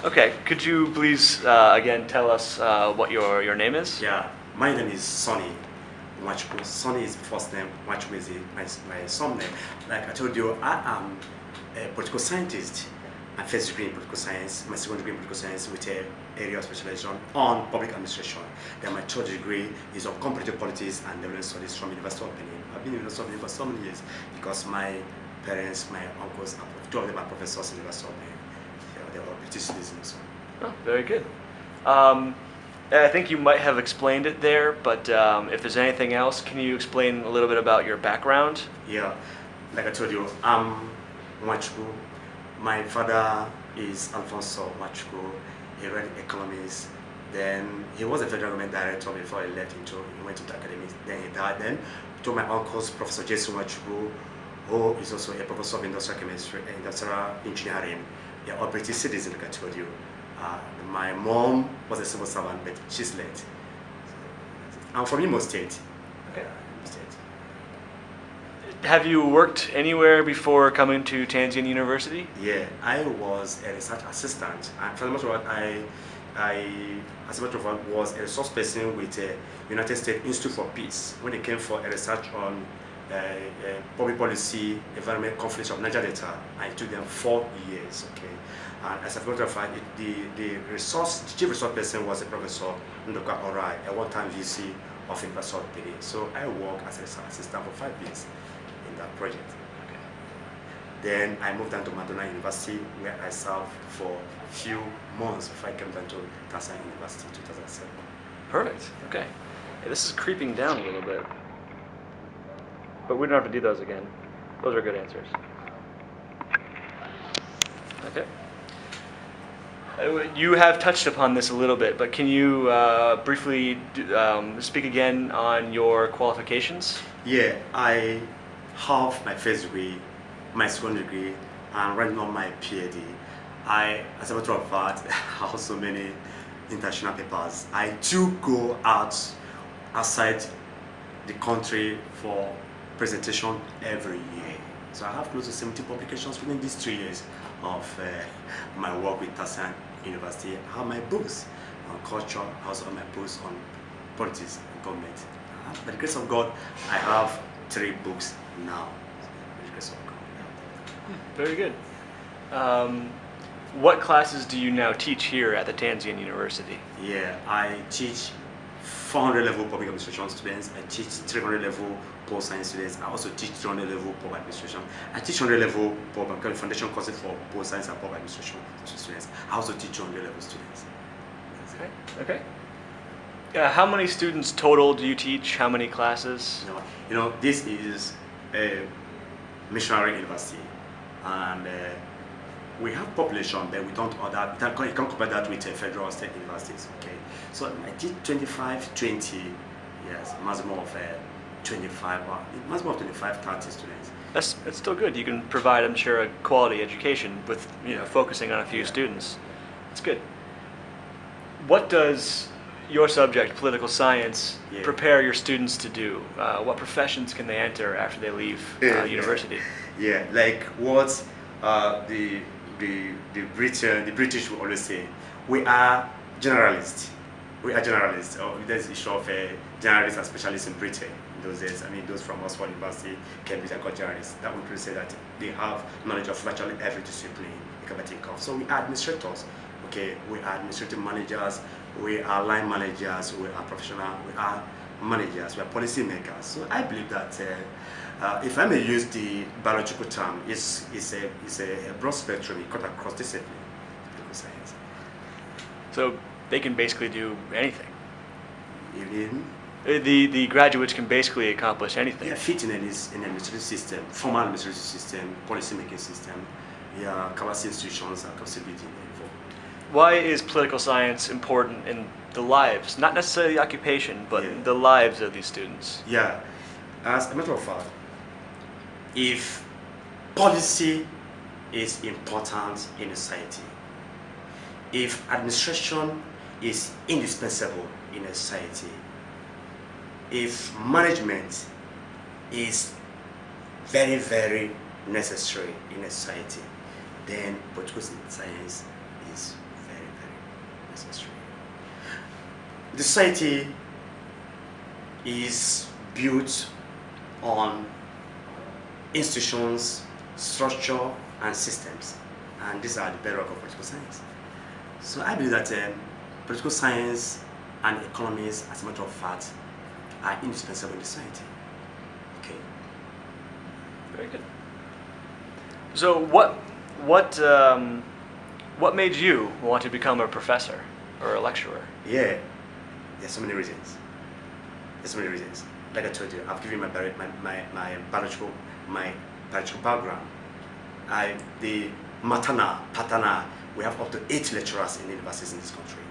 Okay, could you please again tell us what your name is? Yeah, my name is Sonny Mwachukwu. Sonny is first name, Mwachukwu is my son name. Like I told you, I am a political scientist. My first degree in political science, my second degree in political science with a area of specialization on public administration. Then my third degree is on comparative politics and development studies from University of Benin. I've been in University of Benin for so many years because my parents, my uncles, two of them are professors in University of Benin. They were British citizens. Oh, very good. Um, I think you might have explained it there, but if there's anything else, can you explain a little bit about your background? Yeah, like I told you, I'm Mwachukwu. My father is Alfonso Mwachukwu. He read economics. Then he was a federal government director before he went into the academy. Then he died. Then to my uncles, Professor Jason Mwachukwu, who is also a professor of industrial chemistry and industrial engineering. They are all British citizens, like I told you. My mom was a civil servant, but she's late. I'm from Imo State. Okay. Imo State. Have you worked anywhere before coming to Tanzania University? Yeah, I was a research assistant. And for the most part, as a matter of fact, was a resource person with the United States Institute for Peace when it came for a research on public policy, environment, conflicts of Niger Delta. I took them 4 years. Okay, and as a matter of fact, the chief resource person was a professor Ndoka Orai, a one-time VC of University of Benin. So I worked as a research assistant for 5 years in that project. Okay. Then I moved down to Madonna University, where I served for a few months before I came down to Tanzania University in 2007. Perfect. Okay. Hey, this is creeping down a little bit. But we don't have to do those again. Those are good answers. Okay. You have touched upon this a little bit, but can you briefly speak again on your qualifications? Yeah, I have my first degree, my second degree, and right now my PhD. As a matter of fact, I have so many international papers. I do go outside the country for presentation every year. So I have close to 70 publications within these 3 years of my work with Tanzania University. I have my books on culture, I also have my books on politics and government. By the grace of God, I have 3 books now. By the grace of God. Very good. What classes do you now teach here at the Tanzania University? Yeah, I teach 400 level public administration students. I teach 300 level pol science students. I also teach 300 level pub administration. I teach 100 level foundation courses for pol science and pub administration students. I also teach 200 level students. Okay. Okay. How many students total do you teach? How many classes? This is a missionary university, and we have population, but we don't order. You can't compare that with federal state universities. Okay, so I teach 25, 20, yes, maximum of 25, maximum of 25, 30 students. That's still good. You can provide, I'm sure, a quality education with focusing on a few students. That's good. What does your subject, political science, prepare your students to do? What professions can they enter after they leave university? Yeah, like what the British will always say, we are generalists. We are generalists. There's the issue of generalists and specialists in Britain in those days. I mean, those from Oxford University, Cambridge, are called generalists. That would really say that they have knowledge of virtually every discipline you can think of. So we are administrators. Okay, we are administrative managers, we are line managers, we are professional, we are managers, we are policy makers. So I believe that if I may use the biological term, it's a broad spectrum, it cut across discipline, political science. So they can basically do anything. You mean? The graduates can basically accomplish anything. Yeah, fit in an administrative system, formal administrative system, policy making system, yeah, capacity institutions and capacity building involved. Why is political science important in the lives, not necessarily the occupation, but the lives of these students? Yeah, as a matter of fact, if policy is important in a society, if administration is indispensable in a society, if management is very, very necessary in a society, then political science is economics history. The society is built on institutions, structure, and systems, and these are the bedrock of political science. So I believe that political science and economics, as a matter of fact, are indispensable in society. Okay. Very good. So what made you want to become a professor or a lecturer? Yeah, there's so many reasons. There's so many reasons. Like I told you, I've given my biological background. The maternal, paternal, we have up to 8 lecturers in universities in this country.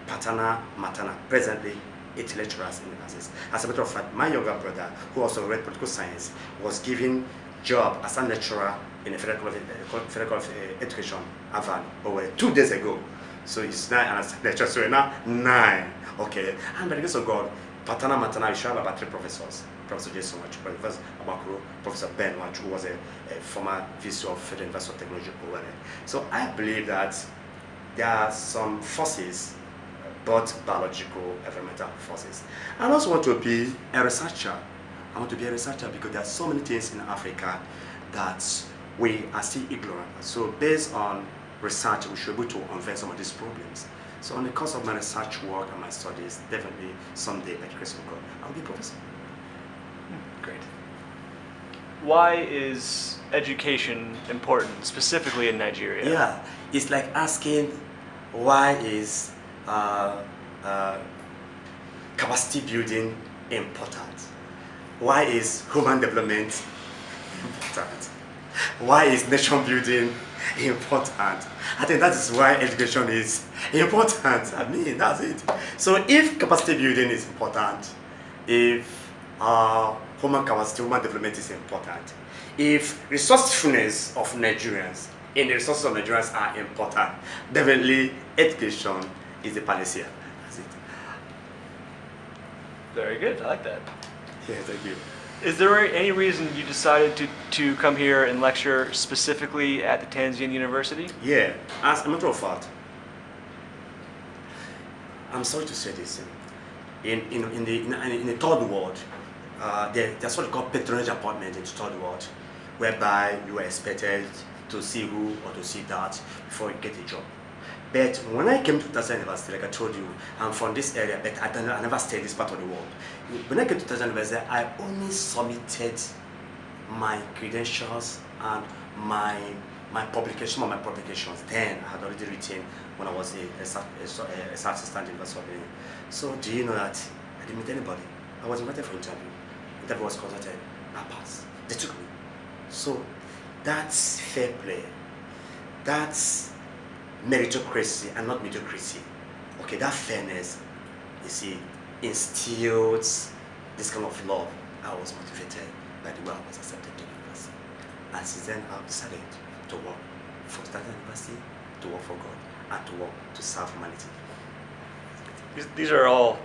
Paternal, maternal, presently 8 lecturers in universities. As a matter of fact, my younger brother, who also read political science, was given job as a lecturer in the Federal College of Education, Avan, over 2 days ago. So he's 9 and a lecturer, so we're now 9. Okay, and by the grace of God, paternal, maternal, we should have about 3 professors. Professor Jason Wachu, Professor Abakuro, Professor Ben Wachu, who was a former VC of Federal University of Technology, Owerri. So I believe that there are some forces, both biological, environmental forces. I also want to be a researcher. I want to be a researcher because there are so many things in Africa that we are still ignorant. So based on research, we should be able to unveil some of these problems. So on the course of my research work and my studies, definitely someday, by the grace of God, I'll be a professor. Great. Why is education important, specifically in Nigeria? Yeah, it's like asking why is capacity building important? Why is human development important? Why is nation building important? I think that is why education is important. I mean, that's it. So if capacity building is important, if human capacity, human development is important, if resourcefulness of Nigerians and the resources of Nigerians are important, definitely education is the panacea. That's it. Very good. I like that. Yeah, thank you. Is there any reason you decided to come here and lecture specifically at the Tanzanian University? Yeah, as a matter of fact, I'm sorry to say this. In the third world, there's what they call patronage appointment in the third world, whereby you are expected to see who or to see that before you get a job. But when I came to Tanzania University, like I told you, I'm from this area, but I never stayed this part of the world. When I came to Tanzania University, I only submitted my credentials and my publication or my publications. Then I had already written when I was a research assistant in Varsovia. So do you know that I didn't meet anybody? I was invited for interview. Interview was conducted. I passed. They took me. So that's fair play. That's meritocracy and not mediocrity. Okay, that fairness, you see, instills this kind of love. I was motivated by the way I was accepted to the university. And since then, I've decided to work for Stanford University, to work for God, and to work to serve humanity. These are all